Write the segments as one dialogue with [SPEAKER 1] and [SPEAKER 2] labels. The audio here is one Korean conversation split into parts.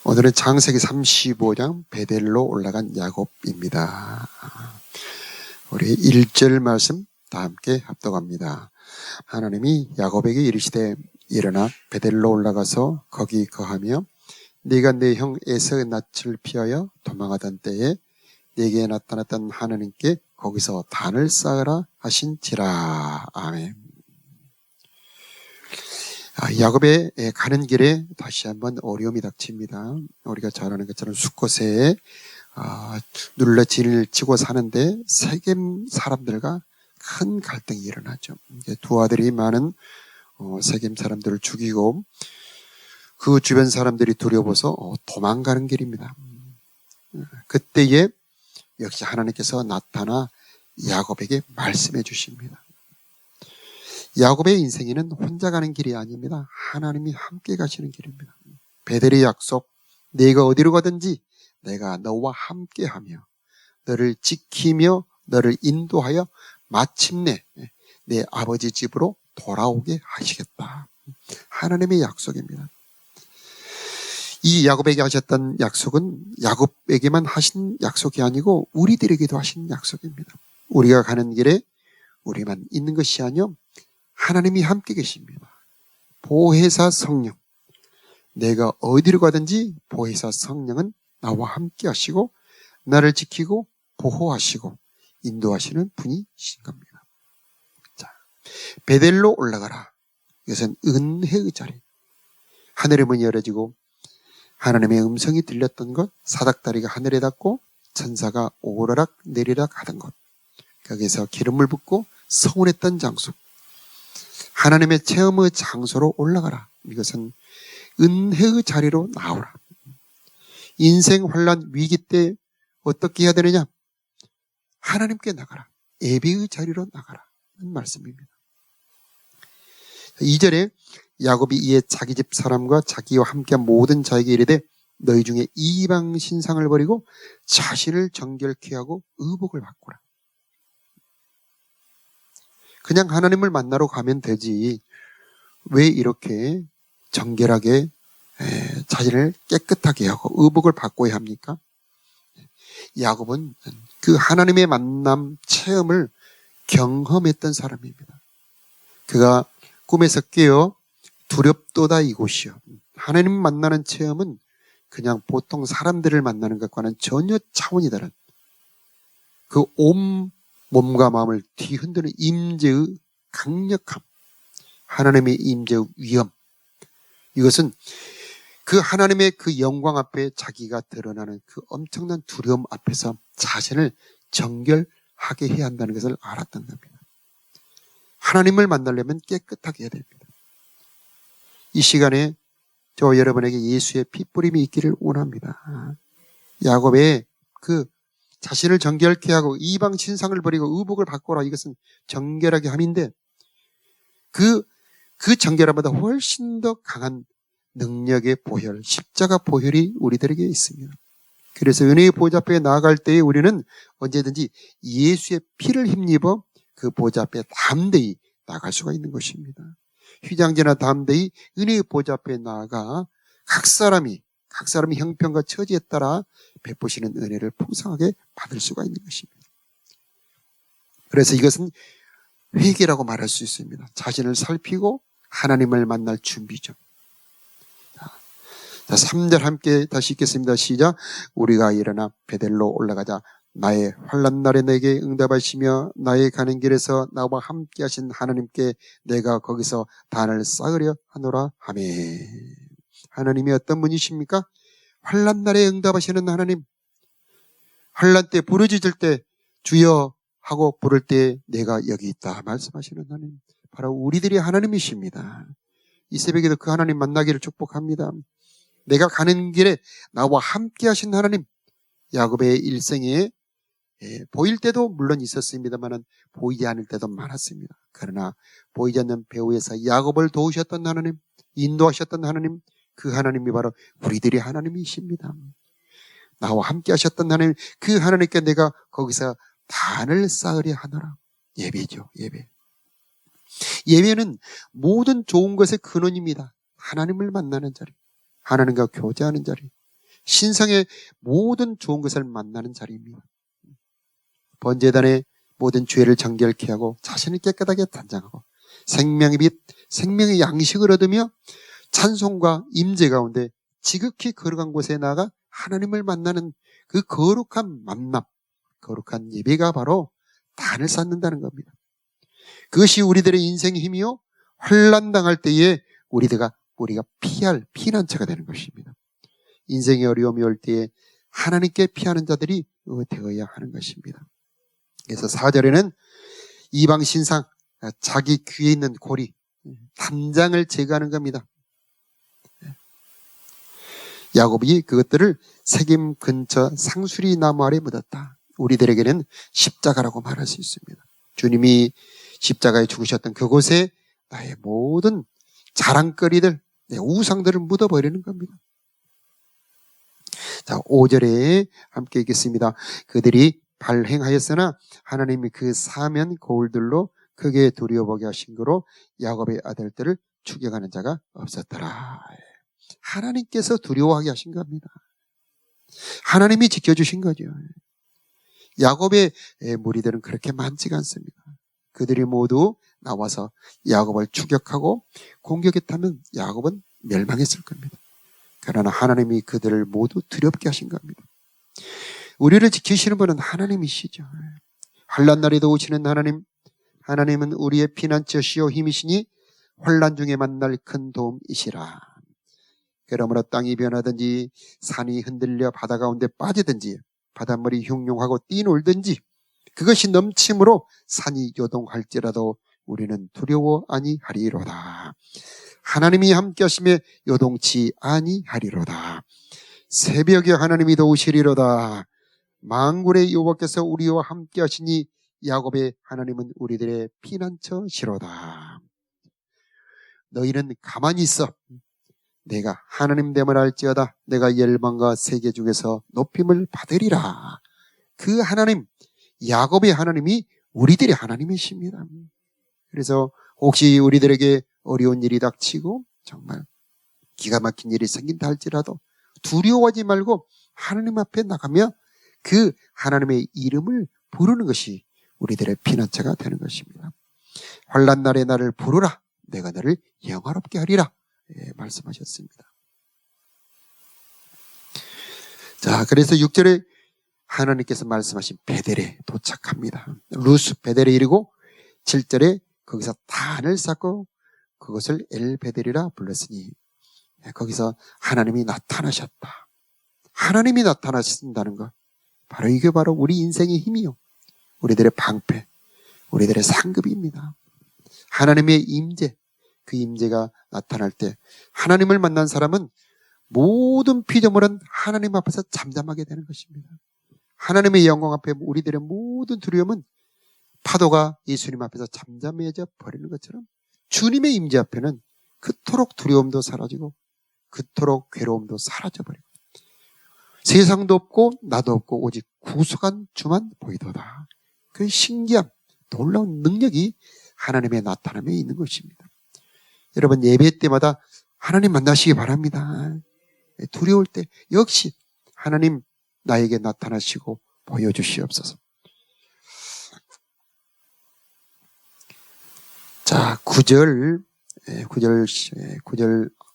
[SPEAKER 1] 오늘은 창세기 35장 베델로 올라간 야곱입니다. 우리 1절 말씀 다 함께 합독합니다. 하나님이 야곱에게 이르시되 일어나 베델로 올라가서 거기 거하며 네가 내 형 에서의 낯을 피하여 도망하던 때에 네게 나타났던 하나님께 거기서 단을 쌓으라 하신지라. 아멘. 야곱의 가는 길에 다시 한번 어려움이 닥칩니다. 우리가 잘 아는 것처럼 숫곳에 눌러 진을 치고 사는데 세겜 사람들과 큰 갈등이 일어나죠. 두 아들이 많은 세겜 사람들을 죽이고 그 주변 사람들이 두려워서 도망가는 길입니다. 그때에 역시 하나님께서 나타나 야곱에게 말씀해 주십니다. 야곱의 인생에는 혼자 가는 길이 아닙니다. 하나님이 함께 가시는 길입니다. 베델의 약속, 네가 어디로 가든지 내가 너와 함께하며 너를 지키며 너를 인도하여 마침내 내 아버지 집으로 돌아오게 하시겠다. 하나님의 약속입니다. 이 야곱에게 하셨던 약속은 야곱에게만 하신 약속이 아니고 우리들에게도 하신 약속입니다. 우리가 가는 길에 우리만 있는 것이 아니요 하나님이 함께 계십니다. 보혜사 성령, 내가 어디로 가든지 보혜사 성령은 나와 함께 하시고 나를 지키고 보호하시고 인도하시는 분이신 겁니다. 자, 베델로 올라가라. 이것은 은혜의 자리. 하늘의 문이 열어지고 하나님의 음성이 들렸던 것, 사닥다리가 하늘에 닿고 천사가 오르락 내리락 하던 것, 거기서 기름을 붓고 서운했던 장소, 하나님의 체험의 장소로 올라가라. 이것은 은혜의 자리로 나오라. 인생 환난 위기 때 어떻게 해야 되느냐? 하나님께 나가라. 예배의 자리로 나가라. 하는 말씀입니다. 2절에 야곱이 이에 자기 집 사람과 자기와 함께한 모든 자에게 이르되 너희 중에 이방 신상을 버리고 자신을 정결케 하고 의복을 바꾸라. 그냥 하나님을 만나러 가면 되지 왜 이렇게 정결하게 자신을 깨끗하게 하고 의복을 바꿔야 합니까? 야곱은 그 하나님의 만남 체험을 경험했던 사람입니다. 그가 꿈에서 깨어 두렵도다 이곳이요. 하나님 만나는 체험은 그냥 보통 사람들을 만나는 것과는 전혀 차원이 다른 그 온 몸과 마음을 뒤흔드는 임재의 강력함, 하나님의 임재의 위엄, 이것은 그 하나님의 그 영광 앞에 자기가 드러나는 그 엄청난 두려움 앞에서 자신을 정결하게 해야 한다는 것을 알았던 겁니다. 하나님을 만나려면 깨끗하게 해야 됩니다. 이 시간에 저 여러분에게 예수의 핏뿌림이 있기를 원합니다. 야곱의 그 자신을 정결케 하고 이방 신상을 버리고 의복을 바꿔라. 이것은 정결하게 함인데 그 정결함보다 훨씬 더 강한 능력의 보혈, 십자가 보혈이 우리들에게 있습니다. 그래서 은혜의 보좌 앞에 나아갈 때에 우리는 언제든지 예수의 피를 힘입어 그 보좌 앞에 담대히 나갈 수가 있는 것입니다. 휘장지나 담대히 은혜의 보좌 앞에 나아가 각 사람이 형편과 처지에 따라 베푸시는 은혜를 풍성하게 받을 수가 있는 것입니다. 그래서 이것은 회개라고 말할 수 있습니다. 자신을 살피고 하나님을 만날 준비죠. 자, 3절 함께 다시 읽겠습니다. 시작. 우리가 일어나 베델로 올라가자. 나의 환난 날에 내게 응답하시며 나의 가는 길에서 나와 함께 하신 하나님께 내가 거기서 단을 쌓으려 하노라. 아멘. 하나님이 어떤 분이십니까? 환난 날에 응답하시는 하나님. 환난 때 부르짖을 때 주여 하고 부를 때 내가 여기 있다 말씀하시는 하나님. 바로 우리들이 하나님이십니다. 이 새벽에도 그 하나님 만나기를 축복합니다. 내가 가는 길에 나와 함께 하신 하나님. 야곱의 일생에 보일 때도 물론 있었습니다만 보이지 않을 때도 많았습니다. 그러나 보이지 않는 배후에서 야곱을 도우셨던 하나님, 인도하셨던 하나님, 그 하나님이 바로 우리들의 하나님이십니다. 나와 함께 하셨던 하나님, 그 하나님께 내가 거기서 단을 쌓으려 하노라. 예배죠, 예배. 예배는 모든 좋은 것의 근원입니다. 하나님을 만나는 자리, 하나님과 교제하는 자리, 신성의 모든 좋은 것을 만나는 자리입니다. 번제단에 모든 죄를 정결케 하고 자신을 깨끗하게 단장하고 생명의 빛, 생명의 양식을 얻으며 찬송과 임재 가운데 지극히 거룩한 곳에 나아가 하나님을 만나는 그 거룩한 만남, 거룩한 예배가 바로 단을 쌓는다는 겁니다. 그것이 우리들의 인생의 힘이요, 환난 당할 때에 우리가 피할 피난처가 되는 것입니다. 인생의 어려움이 올 때에 하나님께 피하는 자들이 되어야 하는 것입니다. 그래서 4절에는 이방 신상, 자기 귀에 있는 고리, 단장을 제거하는 겁니다. 야곱이 그것들을 세겜 근처 상수리 나무 아래 묻었다. 우리들에게는 십자가라고 말할 수 있습니다. 주님이 십자가에 죽으셨던 그곳에 나의 모든 자랑거리들, 내 우상들을 묻어버리는 겁니다. 자, 5절에 함께 읽겠습니다. 그들이 발행하였으나 하나님이 그 사면 거울들로 크게 두려워보게 하신 거로 야곱의 아들들을 추격하는 자가 없었더라. 하나님께서 두려워하게 하신 겁니다. 하나님이 지켜주신 거죠. 야곱의 무리들은 그렇게 많지가 않습니다. 그들이 모두 나와서 야곱을 추격하고 공격했다면 야곱은 멸망했을 겁니다. 그러나 하나님이 그들을 모두 두렵게 하신 겁니다. 우리를 지키시는 분은 하나님이시죠. 환난 날에도 오시는 하나님, 하나님은 우리의 피난처시요 힘이시니 환난 중에 만날 큰 도움이시라. 그러므로 땅이 변하든지 산이 흔들려 바다 가운데 빠지든지 바닷물이 흉흉하고 뛰놀든지 그것이 넘침으로 산이 요동할지라도 우리는 두려워 아니하리로다. 하나님이 함께 하심에 요동치 아니하리로다. 새벽에 하나님이 도우시리로다. 만군의 여호와께서 우리와 함께 하시니 야곱의 하나님은 우리들의 피난처시로다. 너희는 가만히 있어. 내가 하나님 됨을 알지어다. 내가 열방과 세계 중에서 높임을 받으리라. 그 하나님, 야곱의 하나님이 우리들의 하나님이십니다. 그래서 혹시 우리들에게 어려운 일이 닥치고 정말 기가 막힌 일이 생긴다 할지라도 두려워하지 말고 하나님 앞에 나가며 그 하나님의 이름을 부르는 것이 우리들의 피난처가 되는 것입니다. 환난 날에 나를 부르라. 내가 너를 영화롭게 하리라. 말씀하셨습니다. 자, 그래서 6절에 하나님께서 말씀하신 베델에 도착합니다. 루스 베델에 이르고 7절에 거기서 단을 쌓고 그것을 엘베델이라 불렀으니 거기서 하나님이 나타나셨다. 하나님이 나타나신다는 것, 바로 이게 바로 우리 인생의 힘이요, 우리들의 방패, 우리들의 상급입니다. 하나님의 임재, 그 임재가 나타날 때 하나님을 만난 사람은 모든 피조물은 하나님 앞에서 잠잠하게 되는 것입니다. 하나님의 영광 앞에 우리들의 모든 두려움은 파도가 예수님 앞에서 잠잠해져 버리는 것처럼 주님의 임재 앞에는 그토록 두려움도 사라지고 그토록 괴로움도 사라져버리고 세상도 없고 나도 없고 오직 구속한 주만 보이도다. 그 신기한 놀라운 능력이 하나님의 나타남에 있는 것입니다. 여러분, 예배 때마다 하나님 만나시기 바랍니다. 두려울 때 역시 하나님 나에게 나타나시고 보여주시옵소서. 자, 9절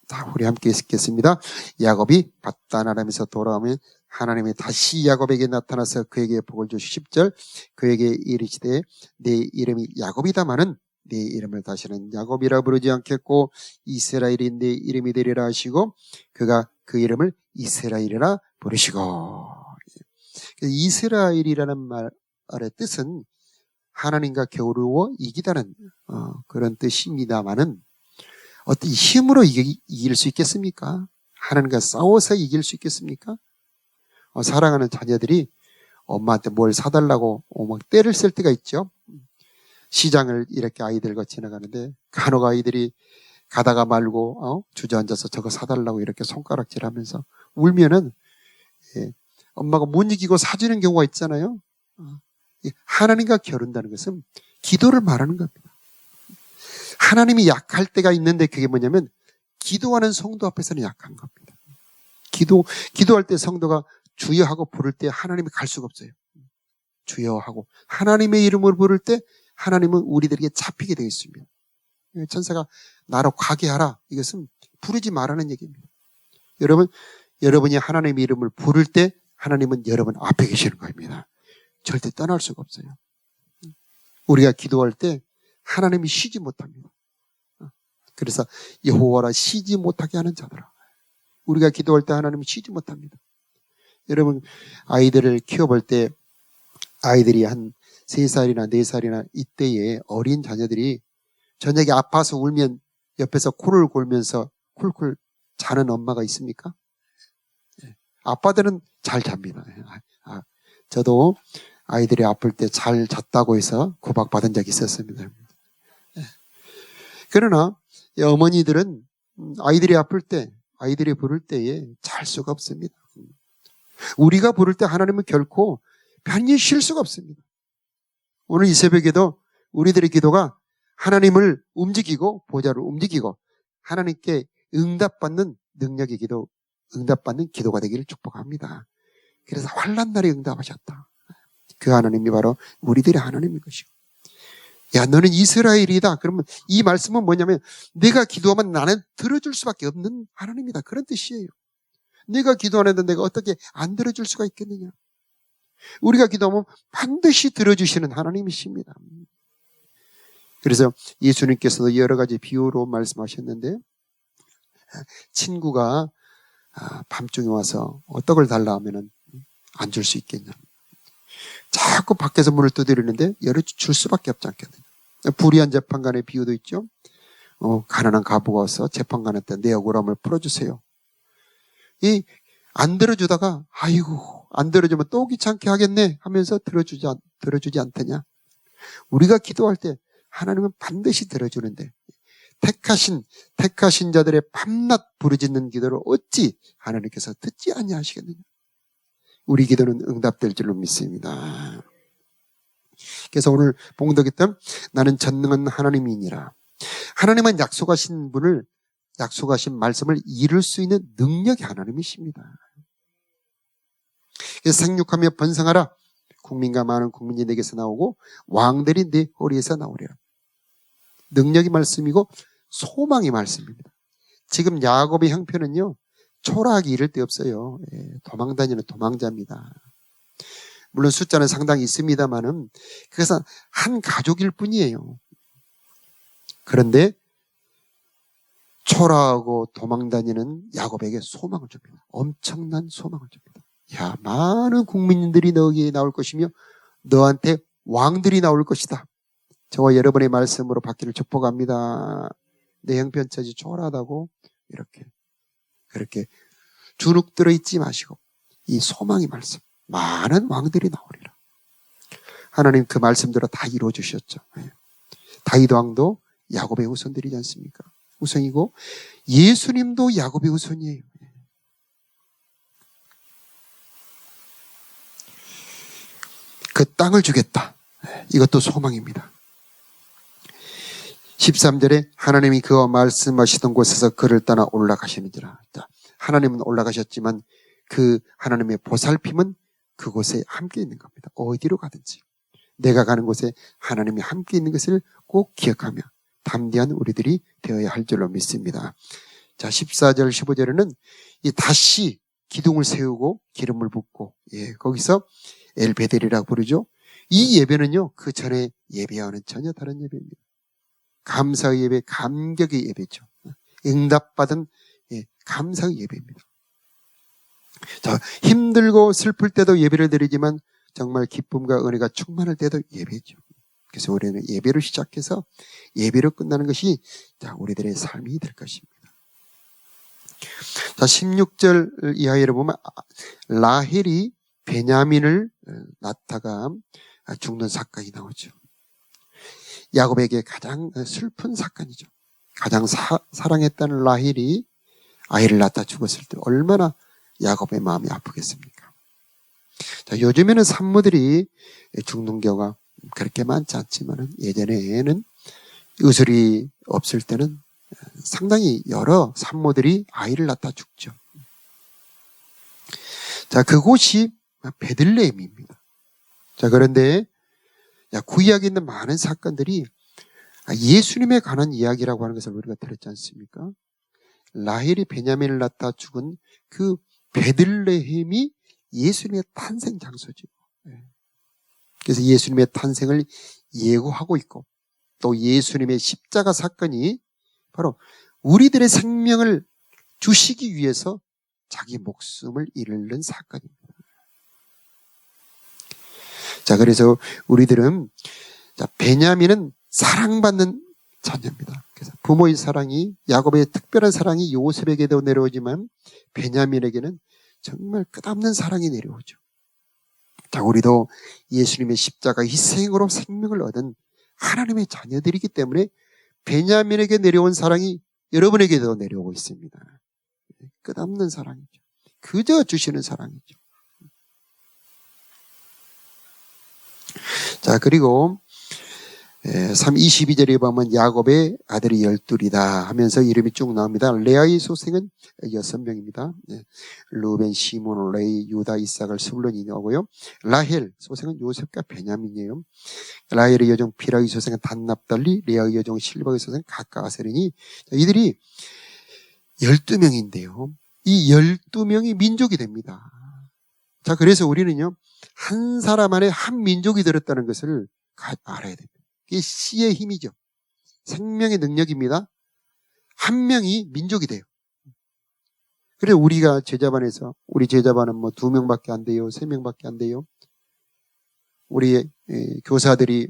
[SPEAKER 1] 다 우리 함께 읽겠습니다. 야곱이 밧단 아람에서 돌아오면 하나님이 다시 야곱에게 나타나서 그에게 복을 주시 10절 그에게 이르시되 내 이름이 야곱이다마는 내 이름을 다시는 야곱이라 부르지 않겠고 이스라엘이 내 이름이 되리라 하시고 그가 그 이름을 이스라엘이라 부르시고. 이스라엘이라는 말의 뜻은 하나님과 겨루어 이기다는 그런 뜻입니다마는 어떤 힘으로 이길 수 있겠습니까? 하나님과 싸워서 이길 수 있겠습니까? 사랑하는 자녀들이 엄마한테 뭘 사달라고 막 때를 쓸 때가 있죠. 시장을 이렇게 아이들과 지나가는데 간혹 아이들이 가다가 말고 주저앉아서 저거 사달라고 이렇게 손가락질하면서 울면은 엄마가 못 이기고 사주는 경우가 있잖아요. 하나님과 겨룬다는 것은 기도를 말하는 겁니다. 하나님이 약할 때가 있는데 그게 뭐냐면 기도하는 성도 앞에서는 약한 겁니다. 기도할 때 성도가 주여 하고 부를 때 하나님이 갈 수가 없어요. 주여 하고 하나님의 이름으로 부를 때 하나님은 우리들에게 잡히게 되어 있습니다. 천사가 나로 가게 하라. 이것은 부르지 말라는 얘기입니다. 여러분이 하나님의 이름을 부를 때 하나님은 여러분 앞에 계시는 겁니다. 절대 떠날 수가 없어요. 우리가 기도할 때 하나님이 쉬지 못합니다. 그래서 여호와라 쉬지 못하게 하는 자들아. 우리가 기도할 때 하나님이 쉬지 못합니다. 여러분 아이들을 키워볼 때 아이들이 한 3살이나 4살이나 이때에 어린 자녀들이 저녁에 아파서 울면 옆에서 코를 골면서 쿨쿨 자는 엄마가 있습니까? 아빠들은 잘 잡니다. 저도 아이들이 아플 때 잘 잤다고 해서 구박받은 적이 있었습니다. 그러나 어머니들은 아이들이 아플 때, 아이들이 부를 때에 잘 수가 없습니다. 우리가 부를 때 하나님은 결코 편히 쉴 수가 없습니다. 오늘 이 새벽에도 우리들의 기도가 하나님을 움직이고 보좌를 움직이고 하나님께 응답받는 능력의 기도, 응답받는 기도가 되기를 축복합니다. 그래서 환난 날에 응답하셨다. 그 하나님이 바로 우리들의 하나님인 것이고, 야 너는 이스라엘이다. 그러면 이 말씀은 뭐냐면 내가 기도하면 나는 들어줄 수밖에 없는 하나님이다. 그런 뜻이에요. 내가 기도하는데 내가 어떻게 안 들어줄 수가 있겠느냐. 우리가 기도하면 반드시 들어주시는 하나님이십니다. 그래서 예수님께서도 여러 가지 비유로 말씀하셨는데, 친구가 밤중에 와서 떡을 달라 하면은 안 줄 수 있겠냐. 자꾸 밖에서 문을 두드리는데 열어줄 수밖에 없지 않겠느냐. 불의한 재판관의 비유도 있죠. 가난한 과부가 와서 재판관한테 내 억울함을 풀어주세요. 안 들어주다가 아이고 안 들어주면 또 귀찮게 하겠네 하면서 들어주지 않더냐. 우리가 기도할 때 하나님은 반드시 들어주는데 택하신 자들의 밤낮 부르짖는 기도를 어찌 하나님께서 듣지 아니하시겠느냐. 우리 기도는 응답될 줄로 믿습니다. 그래서 오늘 봉독했던 나는 전능한 하나님이니라. 하나님은 약속하신 말씀을 이룰 수 있는 능력이 하나님이십니다. 그래서 생육하며 번성하라. 국민과 많은 국민이 내게서 나오고 왕들이 내 허리에서 나오리라. 능력이 말씀이고 소망이 말씀입니다. 지금 야곱의 형편은요, 초라하기 이를 데 없어요. 도망다니는 도망자입니다. 물론 숫자는 상당히 있습니다만은 그것은 한 가족일 뿐이에요. 그런데 초라하고 도망다니는 야곱에게 소망을 줍니다. 엄청난 소망을 줍니다. 야, 많은 국민들이 너에게 나올 것이며 너한테 왕들이 나올 것이다. 저와 여러분의 말씀으로 받기를 축복합니다. 내 형편처지 초라하다고 그렇게 주눅들어 있지 마시고 이 소망의 말씀, 많은 왕들이 나오리라. 하나님 그 말씀대로 다 이루어 주셨죠. 다윗 왕도 야곱의 후손들이지 않습니까? 후손이고 예수님도 야곱의 후손이에요. 그 땅을 주겠다. 이것도 소망입니다. 13절에 하나님이 그와 말씀하시던 곳에서 그를 떠나 올라가시는지라. 하나님은 올라가셨지만 그 하나님의 보살핌은 그곳에 함께 있는 겁니다. 어디로 가든지 내가 가는 곳에 하나님이 함께 있는 것을 꼭 기억하며 담대한 우리들이 되어야 할 줄로 믿습니다. 자, 14절 15절에는 다시 기둥을 세우고 기름을 붓고, 거기서 엘베델이라고 부르죠. 이 예배는요, 그 전에 예배와는 전혀 다른 예배입니다. 감사의 예배, 감격의 예배죠. 응답받은 감사의 예배입니다. 자, 힘들고 슬플 때도 예배를 드리지만 정말 기쁨과 은혜가 충만할 때도 예배죠. 그래서 우리는 예배로 시작해서 예배로 끝나는 것이 우리들의 삶이 될 것입니다. 자, 16절 이하에 보면 라헬이 베냐민을 낳다가 죽는 사건이 나오죠. 야곱에게 가장 슬픈 사건이죠. 가장 사랑했다는 라헬이 아이를 낳다 죽었을 때 얼마나 야곱의 마음이 아프겠습니까? 자, 요즘에는 산모들이 죽는 경우가 그렇게 많지 않지만 예전에는 의술이 없을 때는 상당히 여러 산모들이 아이를 낳다 죽죠. 자, 그곳이 베들레헴입니다. 자, 그런데 구약에 있는 많은 사건들이 예수님에 관한 이야기라고 하는 것을 우리가 들었지 않습니까? 라헬이 베냐민을 낳다 죽은 그 베들레헴이 예수님의 탄생 장소죠. 그래서 예수님의 탄생을 예고하고 있고, 또 예수님의 십자가 사건이 바로 우리들의 생명을 주시기 위해서 자기 목숨을 잃는 사건입니다. 자, 그래서 우리들은 베냐민은 사랑받는 자녀입니다. 그래서 부모의 사랑이, 야곱의 특별한 사랑이 요셉에게도 내려오지만 베냐민에게는 정말 끝없는 사랑이 내려오죠. 자, 우리도 예수님의 십자가 희생으로 생명을 얻은 하나님의 자녀들이기 때문에 베냐민에게 내려온 사랑이 여러분에게도 내려오고 있습니다. 끝없는 사랑이죠. 그저 주시는 사랑이죠. 자, 그리고 22절에 보면 야곱의 아들이 12이다 하면서 이름이 쭉 나옵니다. 레아의 소생은 6명입니다. 루벤, 시몬, 레이, 유다, 이삭을 스불론이 나오고요. 라헬 소생은 요셉과 베냐민이에요. 라헬의 여종 비라의 소생은 단, 납달리, 레아의 여종 실바의 소생은 갓과 아셀이니 이들이 12명인데요. 이 12명이 민족이 됩니다. 자, 그래서 우리는요, 한 사람 안에 한 민족이 들었다는 것을 알아야 됩니다. 이게 씨의 힘이죠. 생명의 능력입니다. 한 명이 민족이 돼요. 그래서 우리가 제자반에서, 우리 제자반은 2명밖에 안 돼요. 3명밖에 안 돼요. 우리 교사들이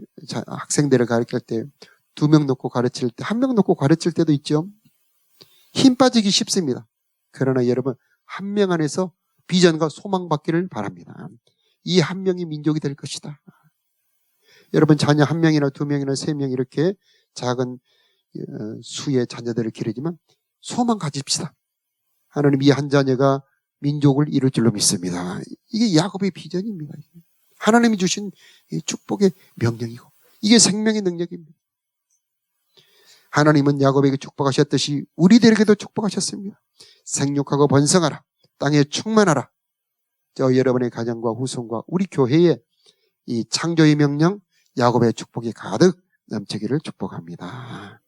[SPEAKER 1] 학생들을 가르칠 때 2명 놓고 가르칠 때, 1명 놓고 가르칠 때도 있죠. 힘 빠지기 쉽습니다. 그러나 여러분, 한 명 안에서 비전과 소망받기를 바랍니다. 이 한 명이 민족이 될 것이다. 여러분, 자녀 1명이나 2명이나 3명 이렇게 작은 수의 자녀들을 기르지만 소망 가집시다. 하나님 이 한 자녀가 민족을 이룰 줄로 믿습니다. 이게 야곱의 비전입니다. 하나님이 주신 축복의 명령이고 이게 생명의 능력입니다. 하나님은 야곱에게 축복하셨듯이 우리들에게도 축복하셨습니다. 생육하고 번성하라. 땅에 충만하라. 저 여러분의 가정과 후손과 우리 교회에 이 창조의 명령 야곱의 축복이 가득 넘치기를 축복합니다.